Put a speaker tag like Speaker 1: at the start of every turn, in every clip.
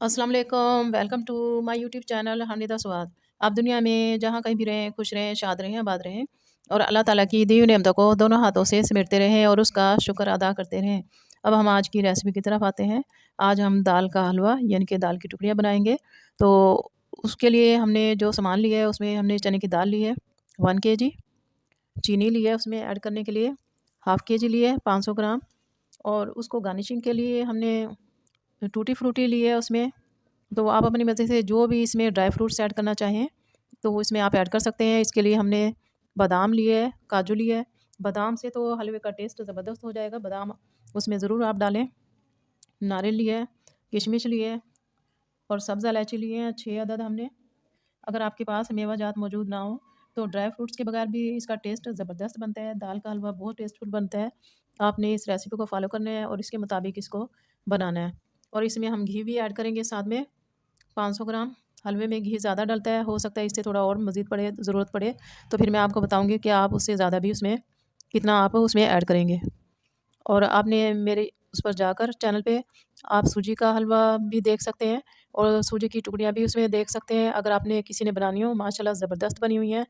Speaker 1: अस्सलाम वालेकुम, welcome to my YouTube channel Hanida Swad. आप दुनिया में जहाँ कहीं भी रहें, खुश रहें, शाद रहें, आबाद रहें और अल्लाह ताला की दी हुई नेमतों को दोनों हाथों से समेटते रहें और उसका शुक्र अदा करते रहें। अब हम आज की रेसिपी की तरफ आते हैं। आज हम दाल का हलवा यानी कि दाल की टुकड़ियाँ बनाएँगे। तो उसके लिए हमने जो सामान लिया है उसमें हमने चने की दाल ली है 1 केजी, चीनी ली है उसमें ऐड करने के लिए, हाफ़ केजी ली है 500 ग्राम और उसको गार्निशिंग के लिए हमने टूटी फ्रूटी ली है उसमें। तो आप अपनी मर्ज़ी से जो भी इसमें ड्राई फ्रूट्स ऐड करना चाहें, तो वो इसमें आप ऐड कर सकते हैं। इसके लिए हमने बादाम लिए है, काजू लिए है। बादाम से तो हलवे का टेस्ट ज़बरदस्त हो जाएगा, बादाम उसमें ज़रूर आप डालें। नारियल लिए है, किशमिश लिए है और सब्ज़ इलायची लिए हैं 6 अदद हमने। अगर आपके पास मेवा जात मौजूद ना हो, तो ड्राई फ्रूट्स के बगैर भी इसका टेस्ट ज़बरदस्त बनता है। दाल का हलवा बहुत टेस्टफुल बनता है। आपने इस रेसिपी को फ़ॉलो करना है और इसके मुताबिक इसको बनाना है। और इसमें हम घी भी ऐड करेंगे साथ में 500 ग्राम। हलवे में घी ज़्यादा डलता है, हो सकता है इससे थोड़ा और मज़ीद पड़े ज़रूरत पड़े, तो फिर मैं आपको बताऊँगी कि आप उससे ज़्यादा भी उसमें कितना आप उसमें ऐड करेंगे। और आपने मेरे उस पर जाकर चैनल पे आप सूजी का हलवा भी देख सकते हैं और सूजी की टुकड़ियाँ भी उसमें देख सकते हैं। अगर आपने किसी ने बनानी हो, माशाल्लाह ज़बरदस्त बनी हुई हैं।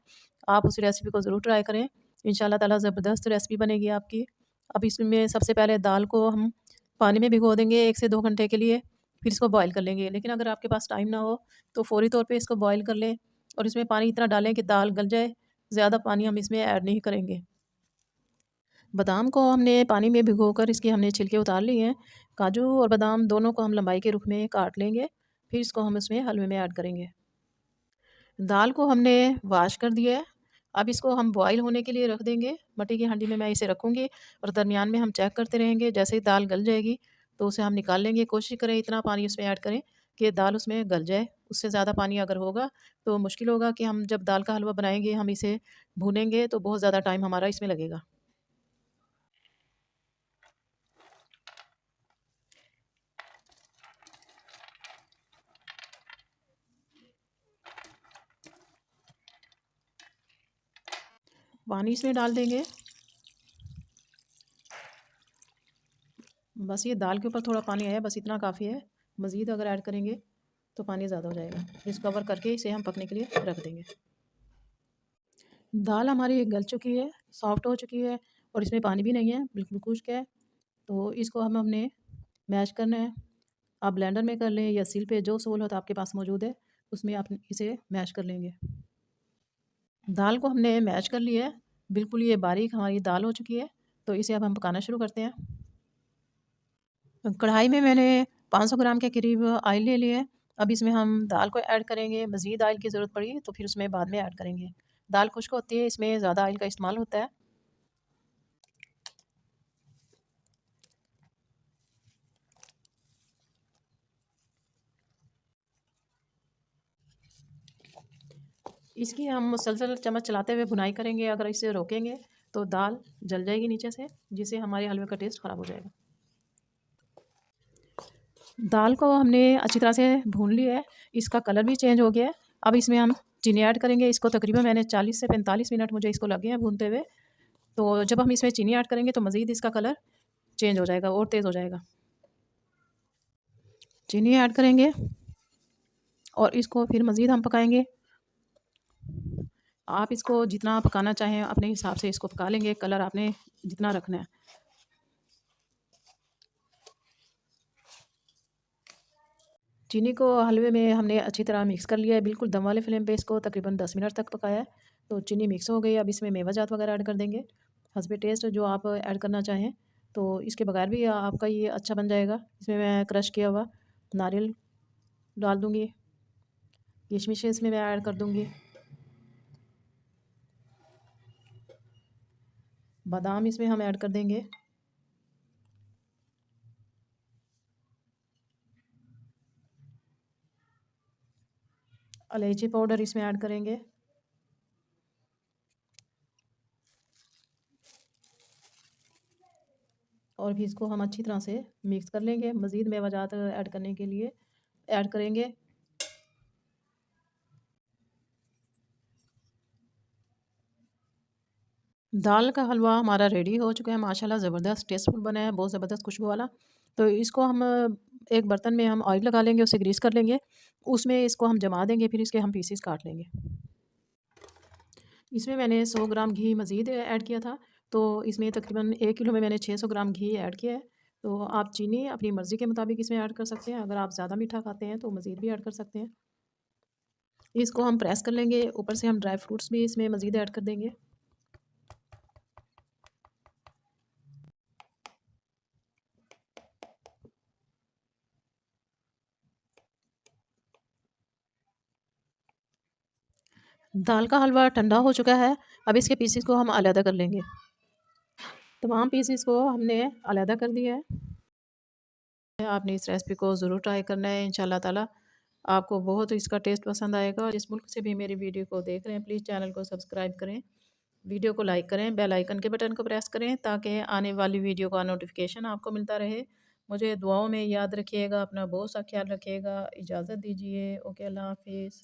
Speaker 1: आप उस रेसिपी को ज़रूर ट्राई करें। इंशाल्लाह ताला ज़बरदस्त रेसिपी बनेगी आपकी। अब इसमें सबसे पहले दाल को हम पानी में भिगो देंगे 1 से 2 घंटे के लिए, फिर इसको बॉयल कर लेंगे। लेकिन अगर आपके पास टाइम ना हो, तो फ़ौरी तौर पे इसको बॉयल कर लें और इसमें पानी इतना डालें कि दाल गल जाए। ज़्यादा पानी हम इसमें ऐड नहीं करेंगे। बादाम को हमने पानी में भिगोकर इसके हमने छिलके उतार लिए हैं। काजू और बादाम दोनों को हम लंबाई के रुख में काट लेंगे, फिर इसको हम इसमें हलवे में ऐड करेंगे। दाल को हमने वॉश कर दिया है। अब इसको हम बॉयल होने के लिए रख देंगे। मट्टी की हांडी में मैं इसे रखूँगी और दरमियान में हम चेक करते रहेंगे। जैसे ही दाल गल जाएगी, तो उसे हम निकाल लेंगे। कोशिश करें इतना पानी उसमें ऐड करें कि दाल उसमें गल जाए। उससे ज़्यादा पानी अगर होगा, तो मुश्किल होगा कि हम जब दाल का हलवा बनाएँगे, हम इसे भूनेंगे, तो बहुत ज़्यादा टाइम हमारा इसमें लगेगा। पानी इसमें डाल देंगे। बस ये दाल के ऊपर थोड़ा पानी आया, बस इतना काफ़ी है। मज़ीद अगर ऐड करेंगे तो पानी ज़्यादा हो जाएगा। इसको कवर करके इसे हम पकने के लिए रख देंगे। दाल हमारी गल चुकी है, सॉफ्ट हो चुकी है और इसमें पानी भी नहीं है, बिल्कुल खुश्क है। तो इसको हम हमने मैश करना है। आप ब्लेंडर में कर लें या सील पे, जो सहूलत आपके पास मौजूद है, उसमें आप इसे मैश कर लेंगे। दाल को हमने मैश कर लिया है, बिल्कुल ये बारीक हमारी दाल हो चुकी है। तो इसे अब हम पकाना शुरू करते हैं। कढ़ाई में मैंने 500 ग्राम के करीब ऑयल ले लिया है। अब इसमें हम दाल को ऐड करेंगे। मज़ीद ऑयल की ज़रूरत पड़ी तो फिर उसमें बाद में ऐड करेंगे। दाल खुश्क होती है, इसमें ज़्यादा ऑयल का इस्तेमाल होता है। इसकी हम मुसलसल चम्मच चलाते हुए भुनाई करेंगे। अगर इसे रोकेंगे तो दाल जल जाएगी नीचे से, जिससे हमारे हलवे का टेस्ट ख़राब हो जाएगा। दाल को हमने अच्छी तरह से भून लिया है। इसका कलर भी चेंज हो गया है। अब इसमें हम चीनी ऐड करेंगे। इसको तकरीबन मैंने 40 से 45 मिनट मुझे इसको लगे हैं भूनते हुए। तो जब हम इसमें चीनी ऐड करेंगे तो मज़ीद इसका कलर चेंज हो जाएगा और तेज़ हो जाएगा। चीनी ऐड करेंगे और इसको फिर मज़ीद हम पकाएंगे। आप इसको जितना पकाना चाहें अपने हिसाब से इसको पका लेंगे। कलर आपने जितना रखना है। चीनी को हलवे में हमने अच्छी तरह मिक्स कर लिया है। बिल्कुल दम वाले फ्लेम पे इसको तकरीबन 10 मिनट तक पकाया है। तो चीनी मिक्स हो गई। अब इसमें मेवा जात वगैरह ऐड कर देंगे, हस्बे टेस्ट जो आप ऐड करना चाहें। तो इसके बगैर भी आपका ये अच्छा बन जाएगा। इसमें मैं क्रश किया हुआ नारियल डाल दूँगी, किशमिश इसमें मैं ऐड कर दूँगी, बादाम इसमें हम ऐड कर देंगे, इलायची पाउडर इसमें ऐड करेंगे और भी इसको हम अच्छी तरह से मिक्स कर लेंगे। मज़ीद मेवा जात ऐड करने के लिए ऐड करेंगे। दाल का हलवा हमारा रेडी हो चुका है माशाल्लाह, ज़बरदस्त टेस्टफुल बना है, बहुत ज़बरदस्त खुशबू वाला। तो इसको हम एक बर्तन में हम ऑयल लगा लेंगे, उसे ग्रीस कर लेंगे, उसमें इसको हम जमा देंगे, फिर इसके हम पीसेस काट लेंगे। इसमें मैंने 100 ग्राम घी मज़ीद ऐड किया था, तो इसमें तकरीबन 1 किलो में मैंने 600 ग्राम घी ऐड किया है। तो आप चीनी अपनी मर्ज़ी के मुताबिक इसमें ऐड कर सकते हैं, अगर आप ज़्यादा मीठा खाते हैं तो मज़ीद भी ऐड कर सकते हैं। इसको हम प्रेस कर लेंगे, ऊपर से हम ड्राई फ्रूट्स भी इसमें मज़ीद ऐड कर देंगे। दाल का हलवा ठंडा हो चुका है, अब इसके पीसेस को हम अलग कर लेंगे। तमाम पीसेस को हमने अलग कर दिया है। आपने इस रेसिपी को ज़रूर ट्राई करना है, इंशाल्लाह ताला आपको बहुत इसका टेस्ट पसंद आएगा। और जिस मुल्क से भी मेरी वीडियो को देख रहे हैं, प्लीज़ चैनल को सब्सक्राइब करें, वीडियो को लाइक करें, बेल आइकन के बटन को प्रेस करें ताकि आने वाली वीडियो का नोटिफिकेशन आपको मिलता रहे। मुझे दुआओं में याद रखिएगा, अपना बहुत सा ख्याल रखिएगा। इजाज़त दीजिए। ओके, अल्लाह हाफिज़।